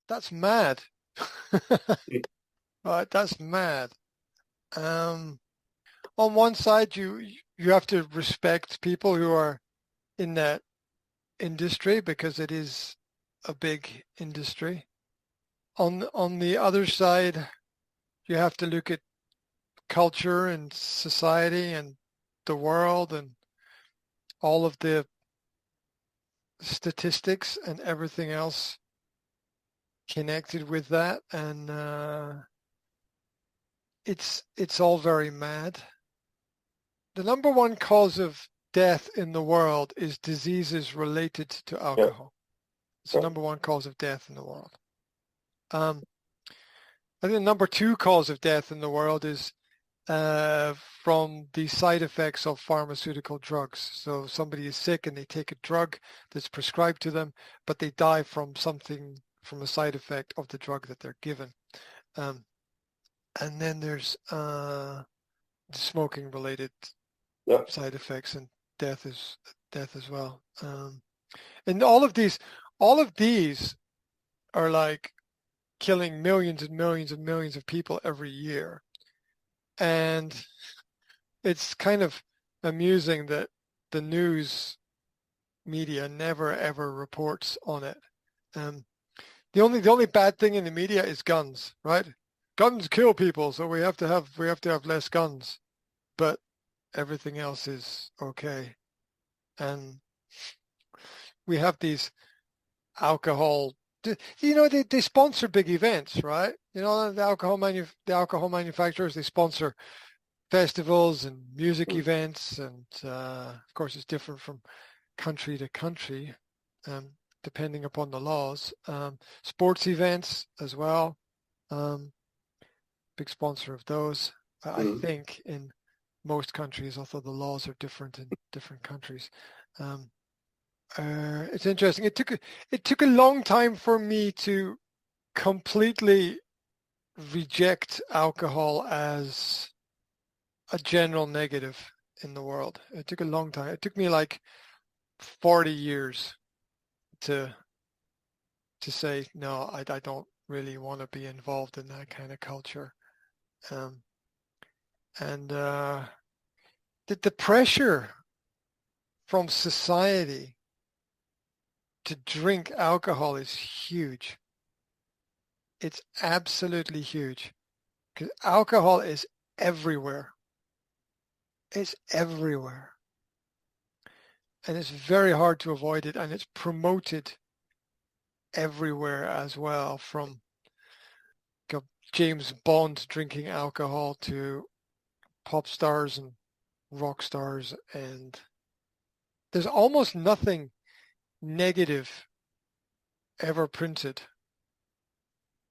that's mad. Mm. Right, that's mad. Um, on one side, you have to respect people who are in that industry because it is a big industry. On the other side, you have to look at culture and society and the world and all of the statistics and everything else connected with that, and it's all very mad. The number one cause of death in the world is diseases related to Yeah, alcohol. It's the yeah. number one cause of death in the world. Um, I think the number two cause of death in the world is from the side effects of pharmaceutical drugs. So somebody is sick and they take a drug that's prescribed to them, but they die from something, from a side effect of the drug that they're given. Um, and then there's smoking related Yeah. side effects and death is death as well. And all of these are like killing millions and millions and millions of people every year. And it's kind of amusing that the news media never ever reports on it. Um, the only bad thing in the media is guns, right? Guns kill people, so we have to have less guns. But everything else is okay. And we have these alcohol. They sponsor big events, right? The alcohol manufacturers, they sponsor festivals and music Mm. events, and of course, it's different from country to country, um, depending upon the laws. Sports events as well, um, big sponsor of those. I Mm. think in most countries, although the laws are different in different countries. Um, it's interesting. It took a long time for me to completely reject alcohol as a general negative in the world. It took a long time. It took me like 40 years to say no. I don't really want to be involved in that kind of culture. Um, and the pressure from society to drink alcohol is huge. It's absolutely huge because alcohol is everywhere. It's everywhere. And it's very hard to avoid it. And it's promoted everywhere as well, from James Bond drinking alcohol to pop stars and rock stars. And there's almost nothing negative ever printed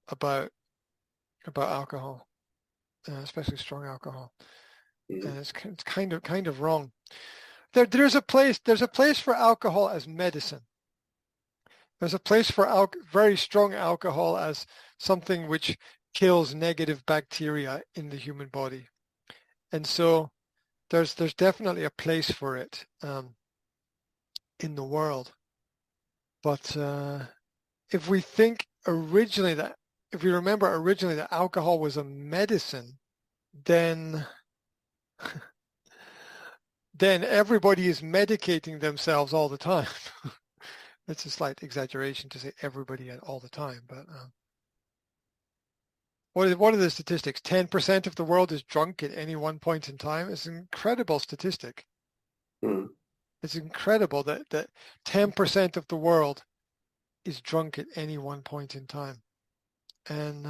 about alcohol, especially strong alcohol. Mm. And it's kind of wrong. There's a place for alcohol as medicine. There's a place for very strong alcohol as something which kills negative bacteria in the human body. And so there's definitely a place for it in the world. But if we think originally that, if we remember originally that alcohol was a medicine, then then everybody is medicating themselves all the time. It's a slight exaggeration to say everybody all the time, but what are the statistics? 10% of the world is drunk at any one point in time. It's an incredible statistic. Mm. It's incredible that 10% of the world is drunk at any one point in time. And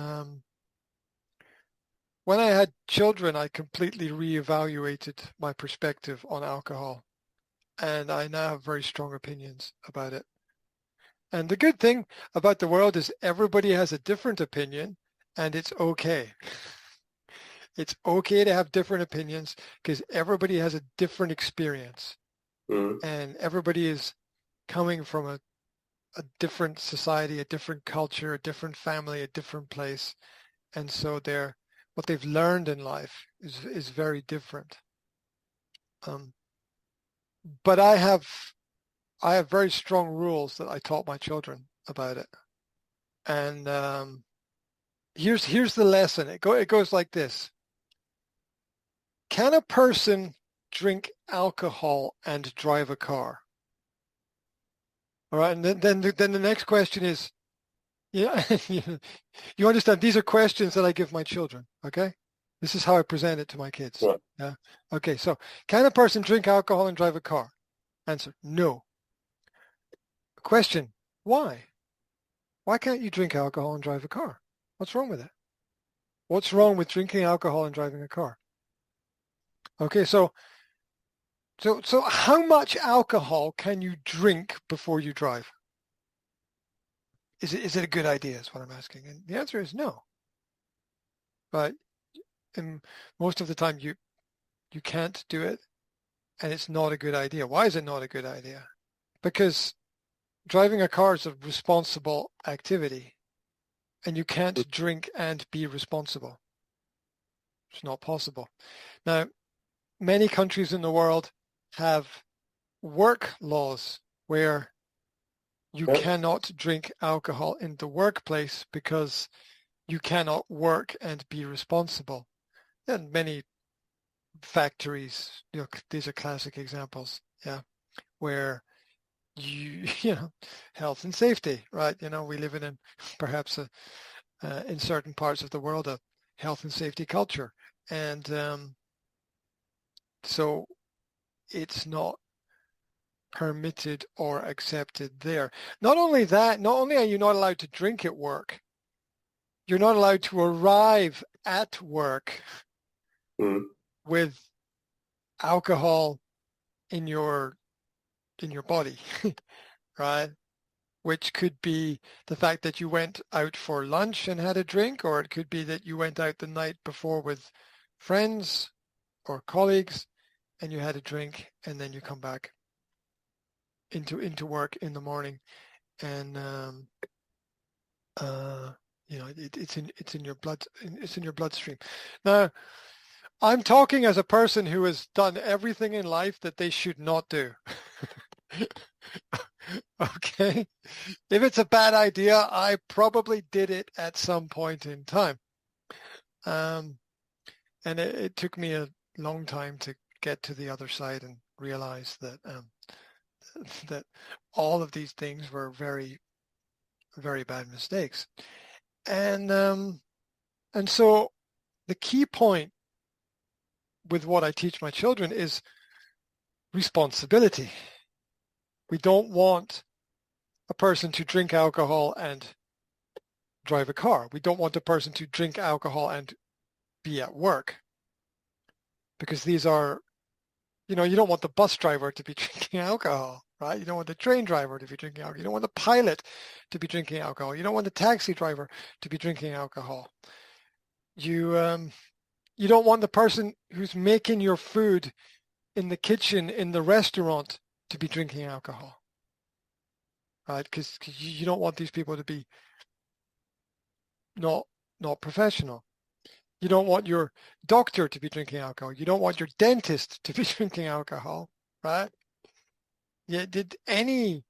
when I had children, I completely reevaluated my perspective on alcohol, and I now have very strong opinions about it. And the good thing about the world is everybody has a different opinion, and it's okay. It's okay to have different opinions because everybody has a different experience, Mm. and everybody is coming from a different society, a different culture, a different family, a different place. And so what they've learned in life is very different. Um, but I have very strong rules that I taught my children about it. And here's the lesson. It goes like this. Can a person drink alcohol and drive a car? All right, and then the next question is, yeah, you understand these are questions that I give my children, okay? This is how I present it to my kids. Right. Yeah. Okay, so can a person drink alcohol and drive a car? Answer, no. Question, why? Why can't you drink alcohol and drive a car? What's wrong with it? What's wrong with drinking alcohol and driving a car? Okay, so how much alcohol can you drink before you drive? Is it a good idea is what I'm asking. And the answer is no. But most of the time you can't do it, and it's not a good idea. Why is it not a good idea? Because driving a car is a responsible activity, and you can't drink and be responsible. It's not possible. Now, many countries in the world have work laws where you cannot drink alcohol in the workplace because you cannot work and be responsible. And many factories, these are classic examples, yeah, where health and safety, right? We live in perhaps in certain parts of the world a health and safety culture, and so it's not permitted or accepted there. Not only that, not only are you not allowed to drink at work, you're not allowed to arrive at work with alcohol in your body, right? Which could be the fact that you went out for lunch and had a drink, or it could be that you went out the night before with friends or colleagues and you had a drink, and then you come back into work in the morning, and it's in your blood, it's in your bloodstream. Now, I'm talking as a person who has done everything in life that they should not do. Okay, if it's a bad idea, I probably did it at some point in time, and it took me a long time to get to the other side and realize that that all of these things were very, very bad mistakes. And so the key point with what I teach my children is responsibility. We don't want a person to drink alcohol and drive a car. We don't want a person to drink alcohol and be at work, because these are, you don't want the bus driver to be drinking alcohol, right? You don't want the train driver to be drinking alcohol. You don't want the pilot to be drinking alcohol. You don't want the taxi driver to be drinking alcohol. You don't want the person who's making your food in the kitchen in the restaurant to be drinking alcohol, right? Because you don't want these people to be not professional. You don't want your doctor to be drinking alcohol. You don't want your dentist to be drinking alcohol, right? Yeah, did any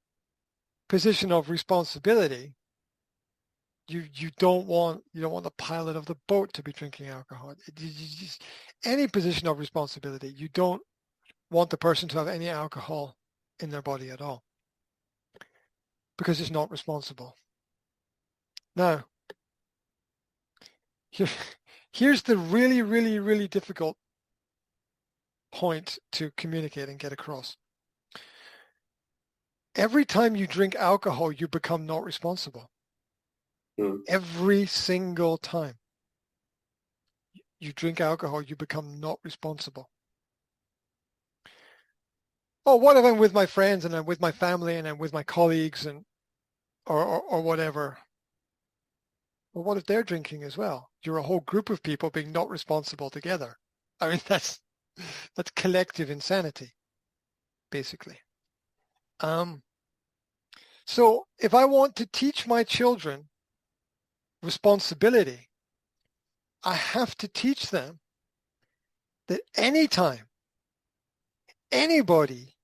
position of responsibility, you don't want the pilot of the boat to be drinking alcohol. Any position of responsibility, you don't want the person to have any alcohol in their body at all, because it's not responsible. Now, here's the really, really, really difficult point to communicate and get across. Every time you drink alcohol, you become not responsible. Every single time you drink alcohol, you become not responsible. Oh, what if I'm with my friends and I'm with my family and I'm with my colleagues and or whatever? Well, what if they're drinking as well? You're a whole group of people being not responsible together. I mean, that's collective insanity, basically. So if I want to teach my children responsibility, I have to teach them that anytime anybody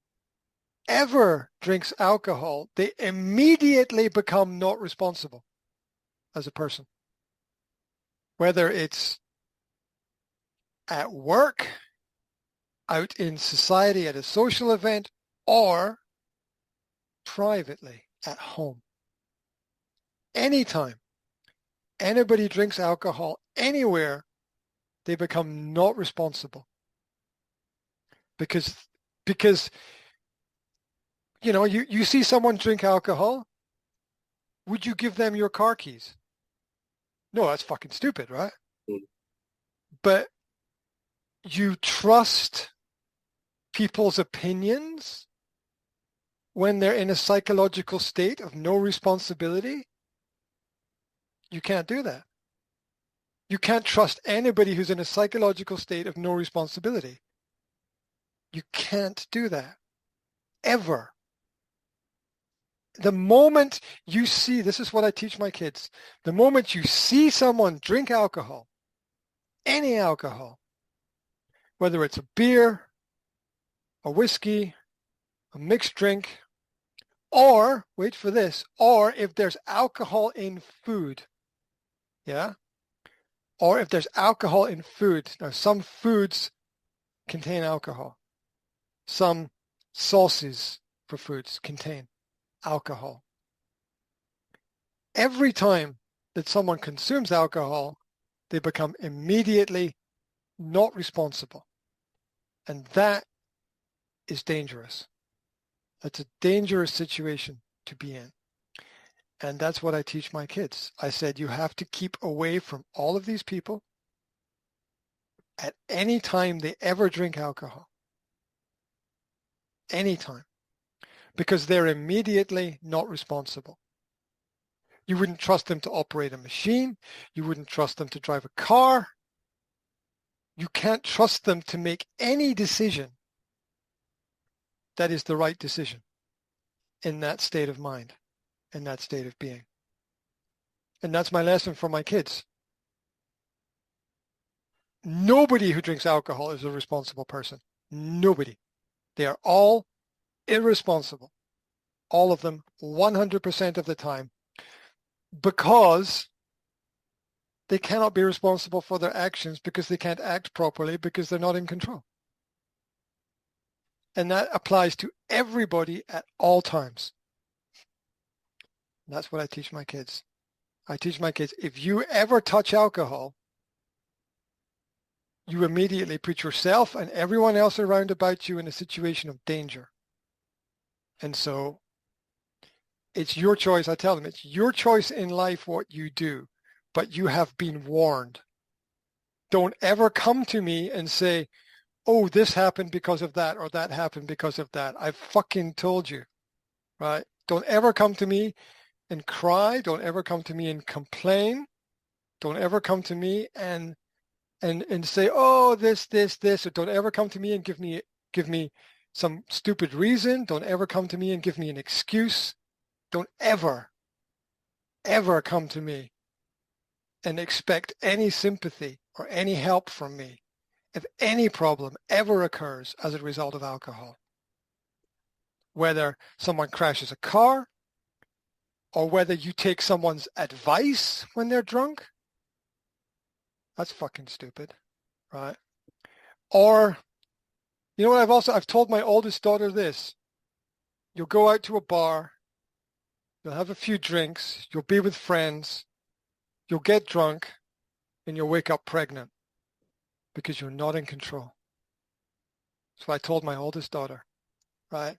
ever drinks alcohol, they immediately become not responsible. as a person. Whether it's at work, out in society at a social event, or privately at home. Anytime anybody drinks alcohol anywhere, they become not responsible. Because you see someone drink alcohol, would you give them your car keys? No, that's fucking stupid, right? Mm. But you trust people's opinions when they're in a psychological state of no responsibility? You can't do that. You can't trust anybody who's in a psychological state of no responsibility. You can't do that. Ever. The moment you see, this is what I teach my kids, the moment you see someone drink alcohol, any alcohol, whether it's a beer, a whiskey, a mixed drink, or, wait for this, or if there's alcohol in food, yeah? Or if there's alcohol in food. Now, some foods contain alcohol. Some sauces for foods contain alcohol. Every time that someone consumes alcohol, they become immediately not responsible. And that is dangerous. That's a dangerous situation to be in. And that's what I teach my kids. I said, you have to keep away from all of these people at any time they ever drink alcohol. Anytime. Because they're immediately not responsible. You wouldn't trust them to operate a machine. You wouldn't trust them to drive a car. You can't trust them to make any decision that is the right decision in that state of mind, in that state of being. And that's my lesson for my kids. Nobody who drinks alcohol is a responsible person. Nobody. They are all irresponsible. All of them, 100% of the time, because they cannot be responsible for their actions because they can't act properly because they're not in control. And that applies to everybody at all times. And that's what I teach my kids. I teach my kids, if you ever touch alcohol, you immediately put yourself and everyone else around about you in a situation of danger. And so it's your choice. I tell them, it's your choice in life what you do, but you have been warned. Don't ever come to me and say, oh, this happened because of that, or that happened because of that. I fucking told you, right? Don't ever come to me and cry. Don't ever come to me and complain. Don't ever come to me and say, oh, this, or don't ever come to me and give me some stupid reason. Don't ever come to me and give me an excuse. Don't ever come to me and expect any sympathy or any help from me if any problem ever occurs as a result of alcohol. Whether someone crashes a car, or whether you take someone's advice when they're drunk, that's fucking stupid, right? Or, you know what, I've told my oldest daughter this. You'll go out to a bar, you'll have a few drinks, you'll be with friends, you'll get drunk, and you'll wake up pregnant because you're not in control. That's what I told my oldest daughter, right?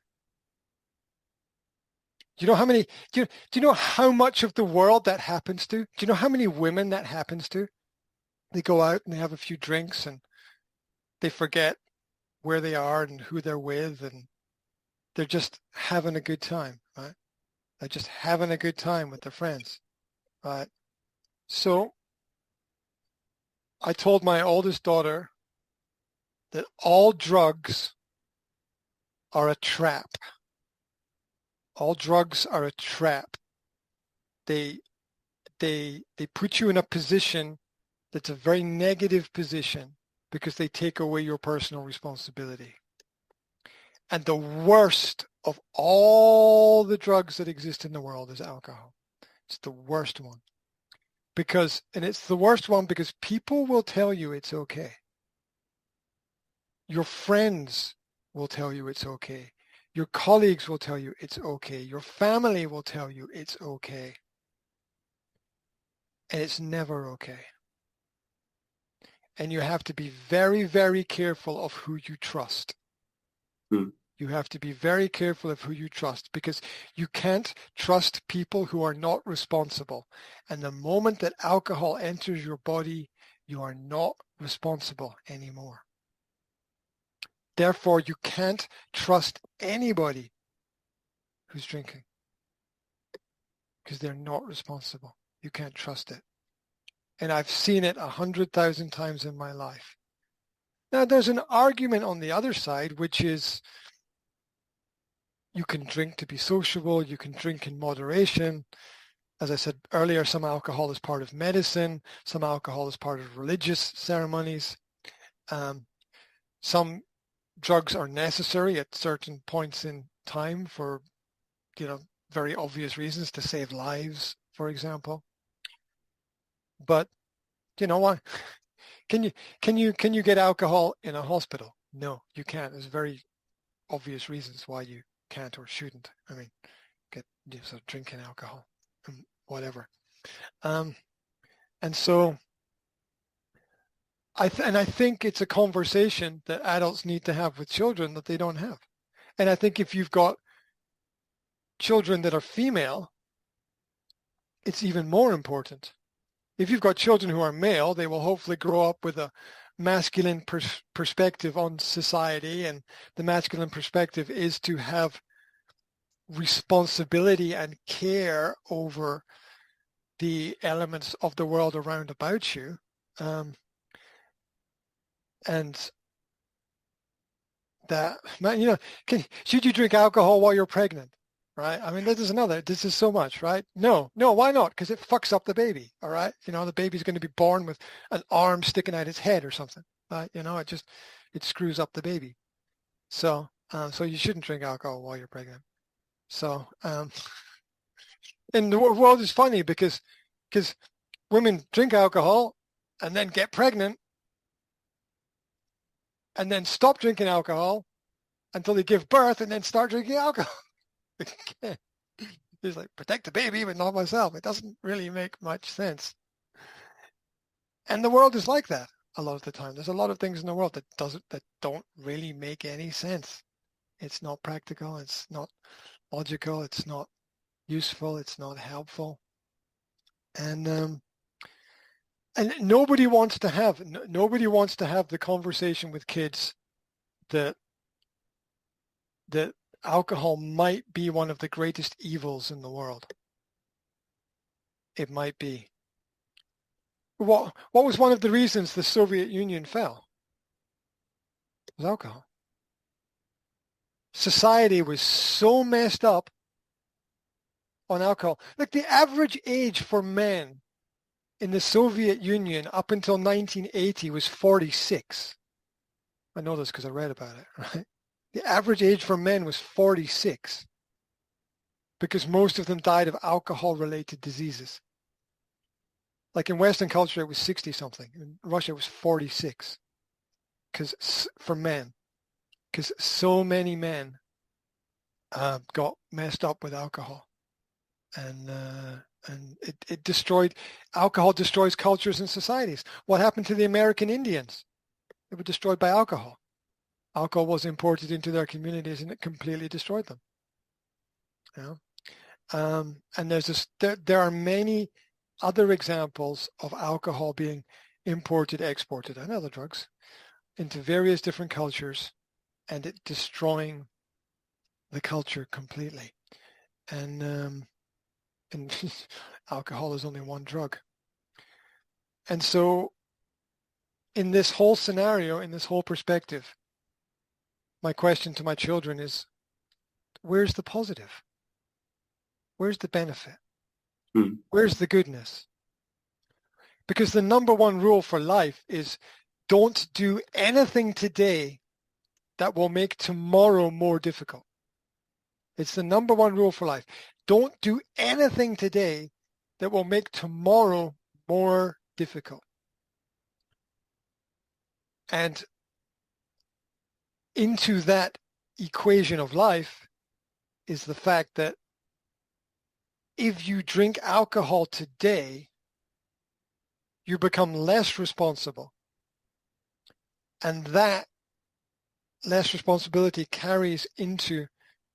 Do you know how many, do you know how much of the world that happens to? Do you know how many women that happens to? They go out and they have a few drinks and they forget where they are and who they're with, and they're just having a good time, right? They're just having a good time with their friends, right? So I told my oldest daughter that all drugs are a trap. All drugs are a trap. They put you in a position that's a very negative position because they take away your personal responsibility. And the worst of all the drugs that exist in the world is alcohol. It's the worst one. and it's the worst one because people will tell you it's okay. Your friends will tell you it's okay. Your colleagues will tell you it's okay. Your family will tell you it's okay. And it's never okay. And you have to be very, very careful of who you trust. You have to be very careful of who you trust because you can't trust people who are not responsible. And the moment that alcohol enters your body, you are not responsible anymore. Therefore, you can't trust anybody who's drinking because they're not responsible. You can't trust it. And I've seen it 100,000 times in my life. Now, there's an argument on the other side, which is you can drink to be sociable, you can drink in moderation. As I said earlier, some alcohol is part of medicine, some alcohol is part of religious ceremonies. Some drugs are necessary at certain points in time for, very obvious reasons to save lives, for example. But you know what? Can you get alcohol in a hospital? No, you can't. There's very obvious reasons why you can't or shouldn't. I mean, get drinking alcohol and whatever. And so I think it's a conversation that adults need to have with children that they don't have. And I think if you've got children that are female, it's even more important. If you've got children who are male, they will hopefully grow up with a masculine perspective on society, and the masculine perspective is to have responsibility and care over the elements of the world around about you. And that, should you drink alcohol while you're pregnant? Right? I mean, this is so much, right? No, why not? Because it fucks up the baby, all right? The baby's going to be born with an arm sticking out its head or something, right? It screws up the baby. So you shouldn't drink alcohol while you're pregnant. So, and the world is funny because women drink alcohol and then get pregnant and then stop drinking alcohol until they give birth and then start drinking alcohol. It's like, protect the baby, but not myself. It doesn't really make much sense. And the world is like that a lot of the time. There's a lot of things in the world that don't really make any sense. It's not practical. It's not logical. It's not useful. It's not helpful. And nobody wants to have the conversation with kids that alcohol might be one of the greatest evils in the world. It might be. What was one of the reasons the Soviet Union fell? It was alcohol. Society was so messed up on alcohol. Like the average age for men in the Soviet Union up until 1980 was 46. I know this because I read about it, right? The average age for men was 46 because most of them died of alcohol-related diseases. Like in Western culture, it was 60-something. In Russia, it was 46 for men, because so many men got messed up with alcohol. And alcohol destroys cultures and societies. What happened to the American Indians? They were destroyed by alcohol. Alcohol was imported into their communities and it completely destroyed them. And there are many other examples of alcohol being imported, exported, and other drugs into various different cultures, and it destroying the culture completely. And alcohol is only one drug. And so in this whole scenario, in this whole perspective, my question to my children is, where's the positive? Where's the benefit? Where's the goodness? Because the number one rule for life is don't do anything today that will make tomorrow more difficult. It's the number one rule for life. Don't do anything today that will make tomorrow more difficult. And into that equation of life is the fact that if you drink alcohol today, you become less responsible. And that less responsibility carries into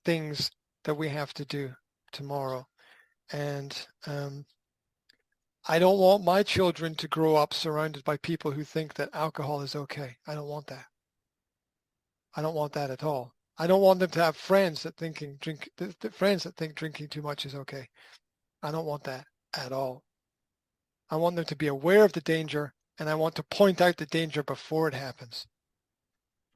things that we have to do tomorrow. And I don't want my children to grow up surrounded by people who think that alcohol is okay. I don't want that. I don't want that at all. I don't want them to have friends that think drinking too much is okay. I don't want that at all. I want them to be aware of the danger, and I want to point out the danger before it happens,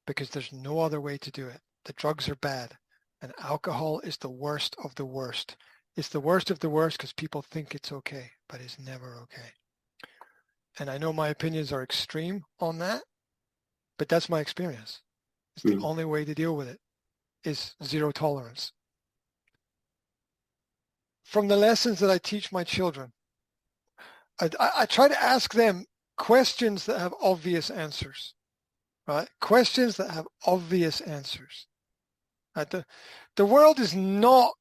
because there's no other way to do it. The drugs are bad, and alcohol is the worst of the worst. It's the worst of the worst because people think it's okay, but it's never okay. And I know my opinions are extreme on that, but that's my experience. It's the only way to deal with it is zero tolerance. From the lessons that I teach my children, I try to ask them questions that have obvious answers, right? Questions that have obvious answers. Right? The world is not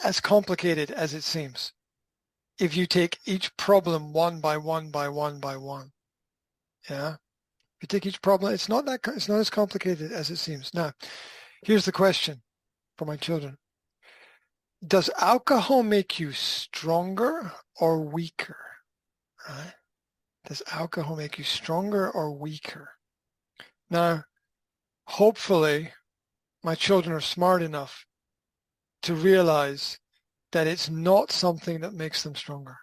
as complicated as it seems if you take each problem one by one by one by one. Yeah? If you take each problem, it's not as complicated as it seems. Now, here's the question for my children. Does alcohol make you stronger or weaker? Right? Does alcohol make you stronger or weaker? Now, hopefully, my children are smart enough to realize that it's not something that makes them stronger.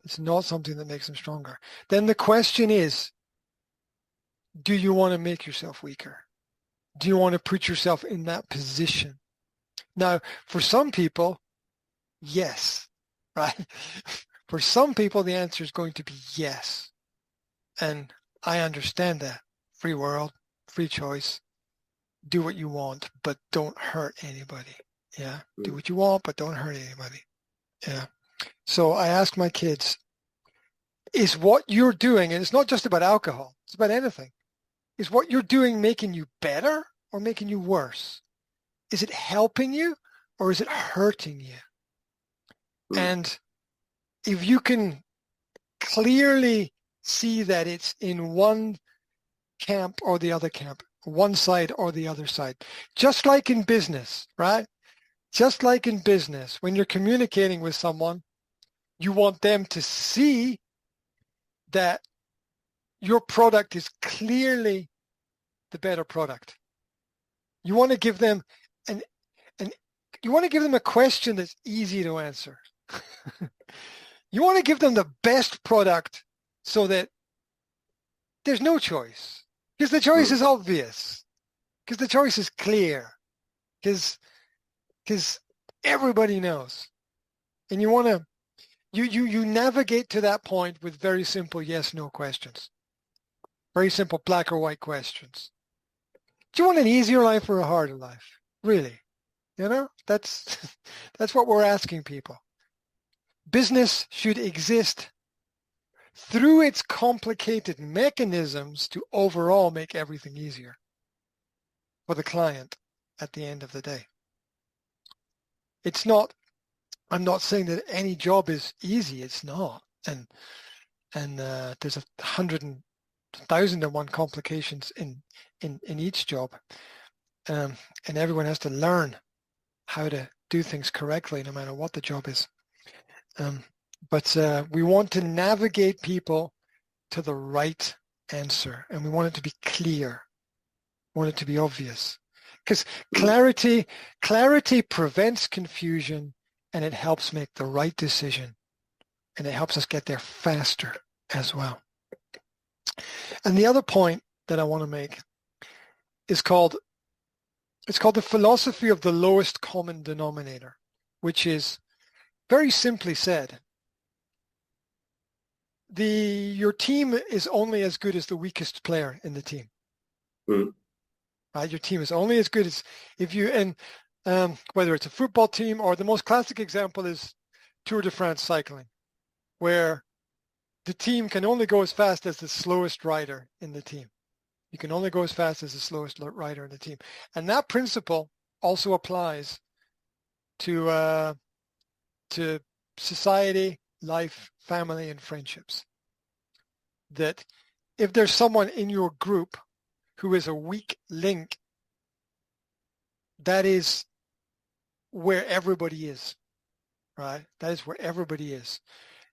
It's not something that makes them stronger. Then the question is, do you want to make yourself weaker? Do you want to put yourself in that position? Now, for some people, yes, right? For some people, the answer is going to be yes. And I understand that. Free world, free choice. Do what you want, but don't hurt anybody. Yeah. Do what you want, but don't hurt anybody. Yeah. So I ask my kids, is what you're doing, and it's not just about alcohol, it's about anything, is what you're doing making you better or making you worse? Is it helping you or is it hurting you? And if you can clearly see that it's in one camp or the other camp, one side or the other side, just like in business, right? Just like in business, when you're communicating with someone, you want them to see that your product is clearly the better product. You want to give them a question that's easy to answer. You want to give them the best product so that there's no choice. Because the choice is obvious. Because the choice is clear. Because everybody knows. And you want to, you navigate to that point with very simple yes/no questions. Very simple black or white questions. Do you want an easier life or a harder life? Really? You know, that's what we're asking people. Business should exist through its complicated mechanisms to overall make everything easier for the client at the end of the day. It's not, I'm not saying that any job is easy. It's not. And there's 100,001 complications in each job. And everyone has to learn how to do things correctly, no matter what the job is. But we want to navigate people to the right answer, and we want it to be clear. We want it to be obvious. Because clarity prevents confusion, and it helps make the right decision, and it helps us get there faster as well. And the other point that I want to make is called the philosophy of the lowest common denominator, which is, very simply said, your team is only as good as the weakest player in the team. Right? Your team is only as good as whether it's a football team, or the most classic example is Tour de France cycling, where the team can only go as fast as the slowest rider in the team. You can only go as fast as the slowest rider in the team. And that principle also applies to society, life, family, and friendships. That if there's someone in your group who is a weak link, that is where everybody is, right? That is where everybody is.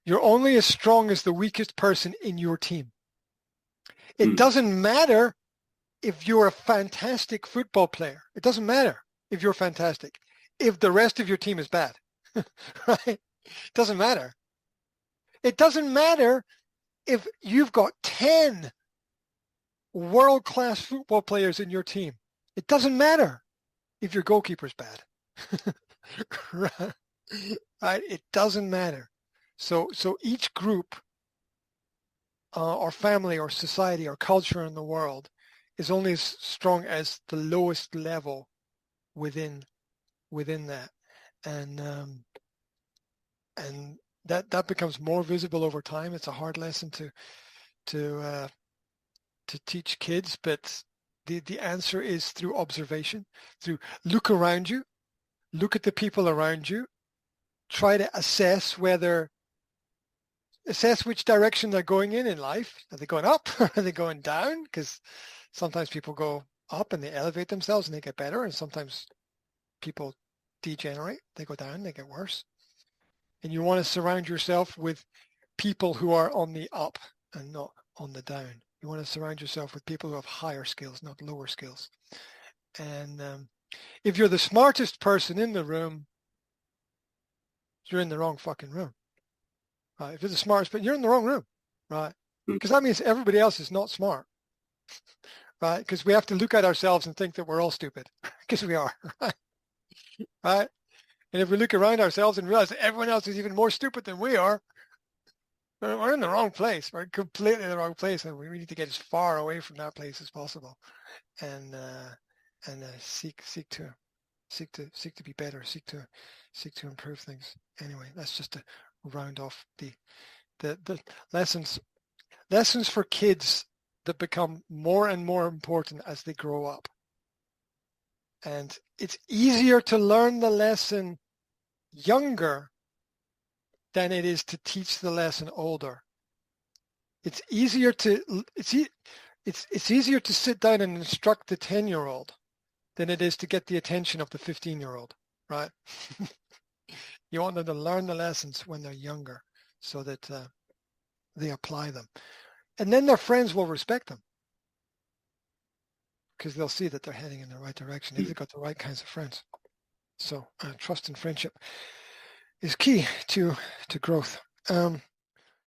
You're only as strong as the weakest person in your team. It doesn't matter if you're a fantastic football player. It doesn't matter if you're fantastic. If the rest of your team is bad, right? It doesn't matter. It doesn't matter if you've got 10 world-class football players in your team. It doesn't matter if your goalkeeper's bad. Right? It doesn't matter. So each group or family or society or culture in the world is only as strong as the lowest level within that. And that becomes more visible over time. It's a hard lesson to teach kids, but the answer is through observation, through look around you, look at the people around you, try to assess which direction they're going in life. Are they going up or are they going down? Because sometimes people go up and they elevate themselves and they get better, and sometimes people degenerate, they go down, they get worse. And you want to surround yourself with people who are on the up and not on the down. You want to surround yourself with people who have higher skills, not lower skills. And if you're the smartest person in the room, you're in the wrong fucking room. Right? If you're the smartest, but you're in the wrong room, right? Because that means everybody else is not smart, right? Because we have to look at ourselves and think that we're all stupid, because we are, right? Right? And if we look around ourselves and realize that everyone else is even more stupid than we are, we're in the wrong place. We're completely in the wrong place, and we need to get as far away from that place as possible, and seek to be better, seek to improve things. Anyway, that's just to round off the lessons for kids that become more and more important as they grow up. And it's easier to learn the lesson younger than it is to teach the lesson older. It's easier to sit down and instruct the 10-year-old than it is to get the attention of the 15-year-old, right? You want them to learn the lessons when they're younger so that they apply them. And then their friends will respect them because they'll see that they're heading in the right direction if they've got the right kinds of friends. So trust and friendship is key to growth.